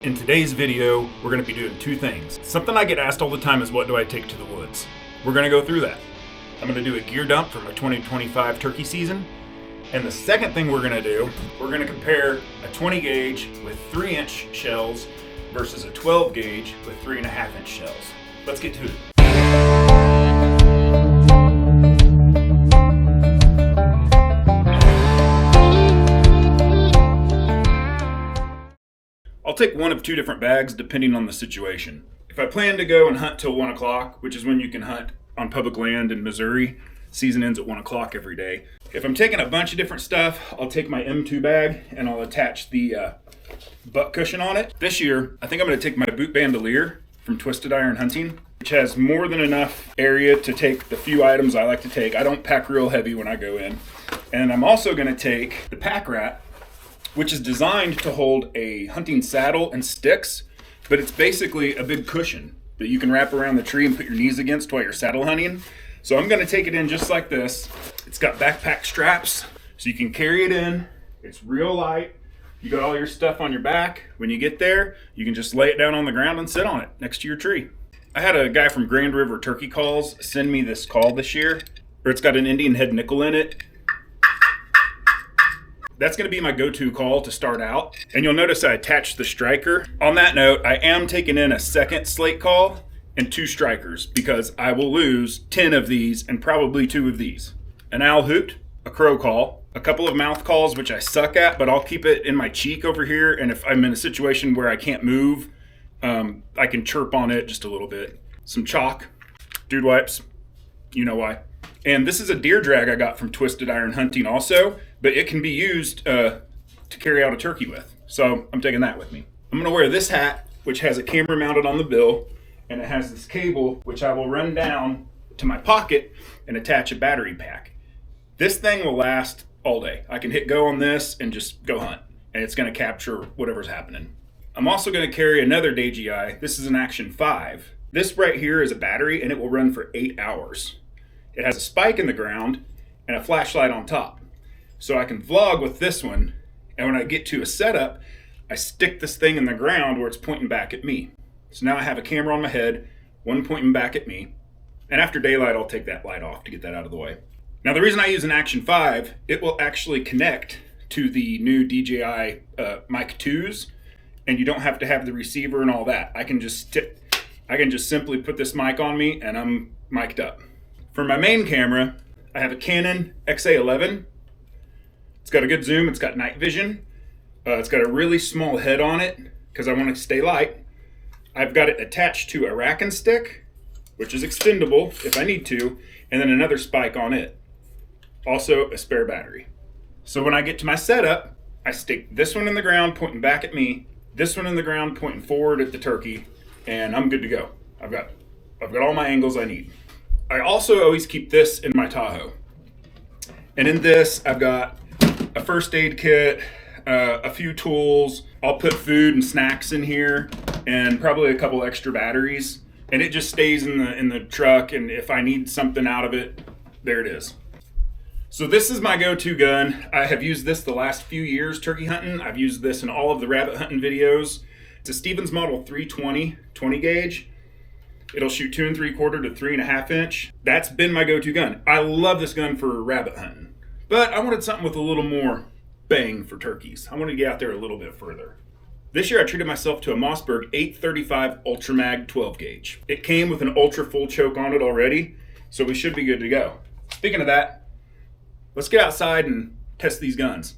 In today's video, we're going to be doing two things. Something I get asked all the time is, what do I take to the woods? We're going to go through that. I'm going to do a gear dump for my 2025 turkey season. And the second thing we're going to do, we're going to compare a 20 gauge with 3-inch shells versus a 12 gauge with 3.5-inch shells. Let's get to it. I'll take one of two different bags depending on the situation. If I plan to go and hunt till 1 o'clock, which is when you can hunt on public land in Missouri, season ends at 1 o'clock every day. If I'm taking a bunch of different stuff, I'll take my M2 bag and I'll attach the butt cushion on it. This year, I think I'm going to take my boot bandolier from Twisted Iron Hunting, which has more than enough area to take the few items I like to take. I don't pack real heavy when I go in. And I'm also going to take the pack rat, which is designed to hold a hunting saddle and sticks, but it's basically a big cushion that you can wrap around the tree and put your knees against while you're saddle hunting. So I'm gonna take it in just like this. It's got backpack straps, so you can carry it in. It's real light. You got all your stuff on your back. When you get there, you can just lay it down on the ground and sit on it next to your tree. I had a guy from Grand River Turkey Calls send me this call this year, where it's got an Indian head nickel in it. That's going to be my go-to call to start out. And you'll notice I attached the striker. On that note, I am taking in a second slate call and 2 strikers because I will lose 10 of these and probably 2 of these. An owl hoot, a crow call, a couple of mouth calls, which I suck at, but I'll keep it in my cheek over here. And if I'm in a situation where I can't move, I can chirp on it just a little bit. Some chalk, dude wipes, you know why. And this is a deer drag I got from Twisted Iron Hunting also, but it can be used to carry out a turkey with. So I'm taking that with me. I'm gonna wear this hat, which has a camera mounted on the bill, and it has this cable, which I will run down to my pocket and attach a battery pack. This thing will last all day. I can hit go on this and just go hunt, and it's gonna capture whatever's happening. I'm also gonna carry another DJI. This is an Action 5. This right here is a battery, and it will run for 8 hours. It has a spike in the ground and a flashlight on top. So I can vlog with this one, and when I get to a setup, I stick this thing in the ground where it's pointing back at me. So now I have a camera on my head, one pointing back at me, and after daylight I'll take that light off to get that out of the way. Now the reason I use an Action 5, it will actually connect to the new DJI Mic 2s, and you don't have to have the receiver and all that. I can just simply put this mic on me and I'm mic'd up. For my main camera, I have a Canon XA11. It's got a good zoom, it's got night vision. It's got a really small head on it because I want to stay light. I've got it attached to a rack and stick, which is extendable if I need to, and then another spike on it. Also a spare battery. So when I get to my setup, I stick this one in the ground pointing back at me, this one in the ground pointing forward at the turkey, and I'm good to go. I've got all my angles I need. I also always keep this in my Tahoe. And in this, I've got a first aid kit, a few tools. I'll put food and snacks in here and probably a couple extra batteries. And it just stays in the truck, and if I need something out of it, there it is. So this is my go-to gun. I have used this the last few years turkey hunting. I've used this in all of the rabbit hunting videos. It's a Stevens Model 320 20 gauge. It'll shoot 2 3/4 to 3.5 inch. That's been my go-to gun. I love this gun for rabbit hunting, but I wanted something with a little more bang for turkeys. I wanted to get out there a little bit further. This year I treated myself to a Mossberg 835 Ultra Mag 12 gauge. It came with an ultra full choke on it already, so we should be good to go. Speaking of that, let's get outside and test these guns.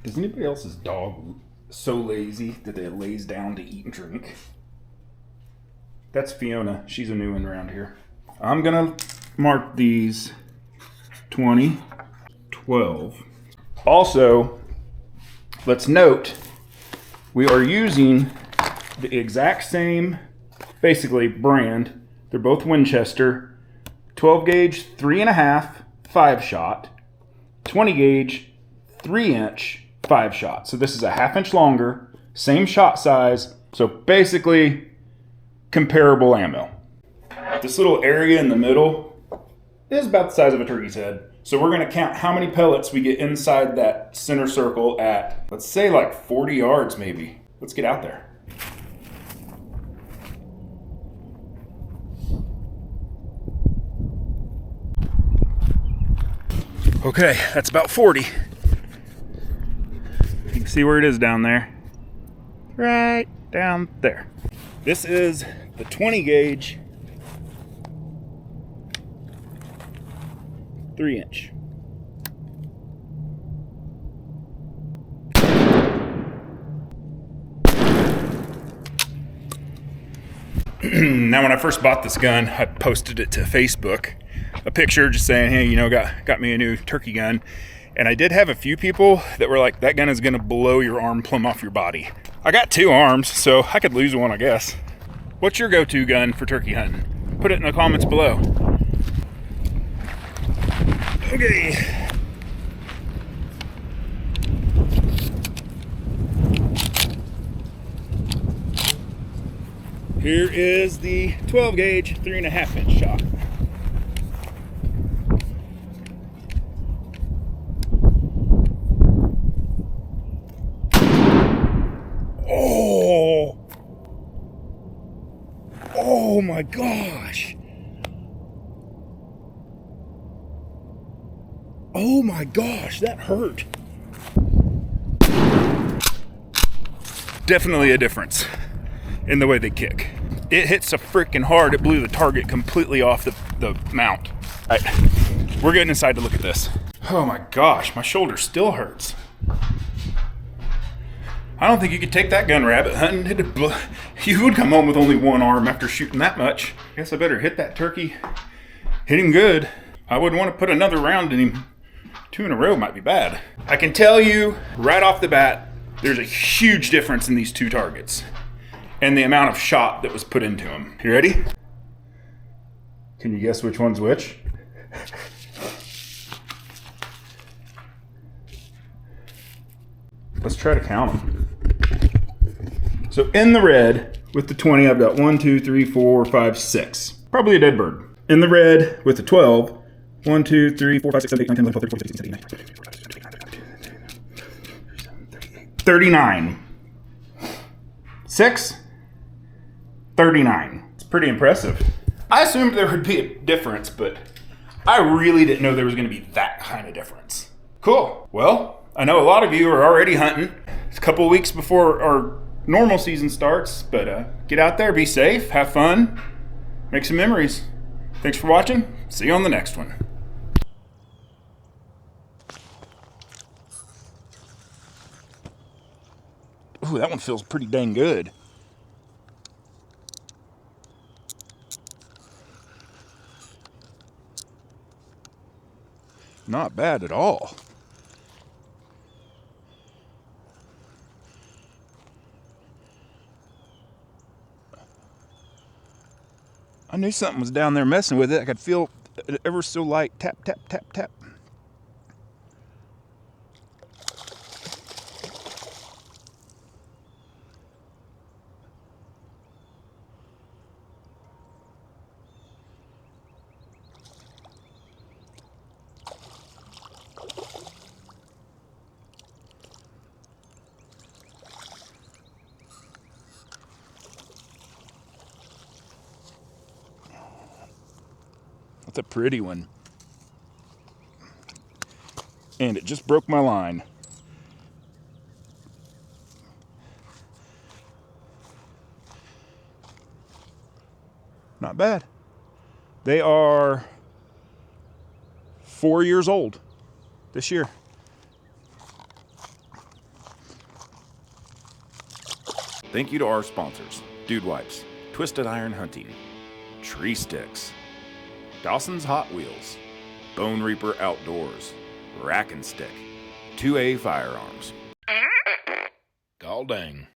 Is anybody else's dog so lazy that it lays down to eat and drink? That's Fiona. She's a new one around here. I'm gonna mark these 20, 12. Also, let's note, we are using the exact same, basically, brand. They're both Winchester. 12 gauge, 3.5, 5-shot. 20 gauge, 3-inch, 5-shot. So this is a 1/2 inch longer, same shot size. So basically, comparable ammo. This little area in the middle is about the size of a turkey's head. So we're gonna count how many pellets we get inside that center circle at, let's say like 40 yards maybe. Let's get out there. Okay, that's about 40. You can see where it is down there. Right down there. This is the 20 gauge 3-inch. Now, when I first bought this gun, I posted it to Facebook, a picture just saying, hey, you know, got me a new turkey gun. And I did have a few people that were like, that gun is gonna blow your arm plumb off your body. I got 2 arms, so I could lose one, I guess. What's your go-to gun for turkey hunting? Put it in the comments below. Okay. Here is the 12 gauge 3.5-inch shot. Oh my gosh. Oh my gosh, that hurt. Definitely a difference in the way they kick. It hit so freaking hard, it blew the target completely off the mount. All right, we're getting inside to look at this. Oh my gosh, my shoulder still hurts. I don't think you could take that gun rabbit hunting. You would come home with only 1 arm after shooting that much. Guess I better hit that turkey. Hit him good. I wouldn't want to put another round in him. 2 in a row might be bad. I can tell you right off the bat, there's a huge difference in these 2 targets and the amount of shot that was put into them. You ready? Can you guess which one's which? Let's try to count them. So in the red with the 20, I've got 1, 2, 3, 4, 5, 6. Probably a dead bird. In the red with the 12, 1, 2, 3, 4, 5, 6, 7, 8, 9, 10, 11, 12, 13, 14, 15, 16, 39. 6, 39. It's pretty impressive. I assumed there would be a difference, but I really didn't know there was going to be that kind of difference. Cool. Well, I know a lot of you are already hunting. It's a couple of weeks before our normal season starts, but get out there, be safe, have fun, make some memories. Thanks for watching. See you on the next one. Ooh, that one feels pretty dang good. Not bad at all. I knew something was down there messing with it. I could feel it ever so light tap, tap, tap, tap. That's a pretty one. And it just broke my line. Not bad. They are 4 years old this year. Thank you to our sponsors: Dude Wipes, Twisted Iron Hunting, Tree Sticks, Dawson's Hot Wheels, Bone Reaper Outdoors, Rack and Stick, 2A Firearms. Gall dang.